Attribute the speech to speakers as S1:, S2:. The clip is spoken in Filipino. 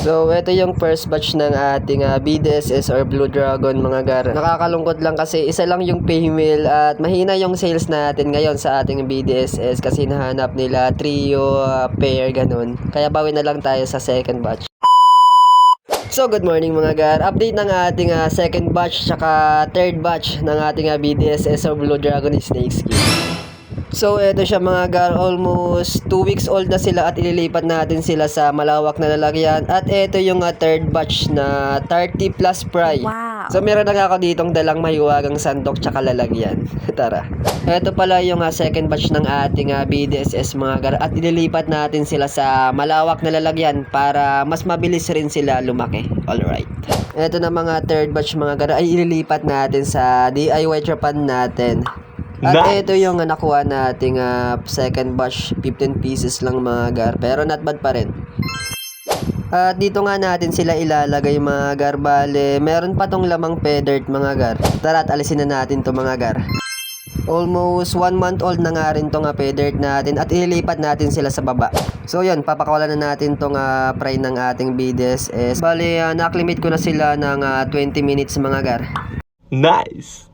S1: So, ito yung first batch ng ating BDSS or Blue Dragon mga gar. Nakakalungkot lang kasi isa lang yung female at mahina yung sales natin ngayon sa ating BDSS kasi nahanap nila trio, pair, ganun. Kaya bawi na lang tayo sa second batch. So, good morning mga gar. Update ng ating second batch tsaka third batch ng ating BDSS or Blue Dragon Snake Skin. So, eto siya mga gar, almost 2 weeks old na sila at ililipat natin sila sa malawak na lalagyan. At eto yung third batch na 30 plus fry.
S2: Wow.
S1: So, meron na nga ako ditong dalang mahiwagang sandok tsaka lalagyan. Tara. Eto pala yung second batch ng ating BDSS mga gar at ililipat natin sila sa malawak na lalagyan para mas mabilis rin sila lumaki. Alright. Eto na mga third batch mga gar ay ililipat natin sa DIY trapan natin. At ito yung nakuha nating second batch, 15 pieces lang mga gar, pero not bad pa rin. At dito nga natin sila ilalagay mga gar, bale meron pa tong lamang feathered mga gar. Tara at alisin na natin to mga gar. Almost 1 month old na nga rin tong feathered natin at ililipat natin sila sa baba. So yun, papakawalan na natin tong fry ng ating BDSS. Bale, naklimit ko na sila ng 20 minutes mga gar.
S3: Nice!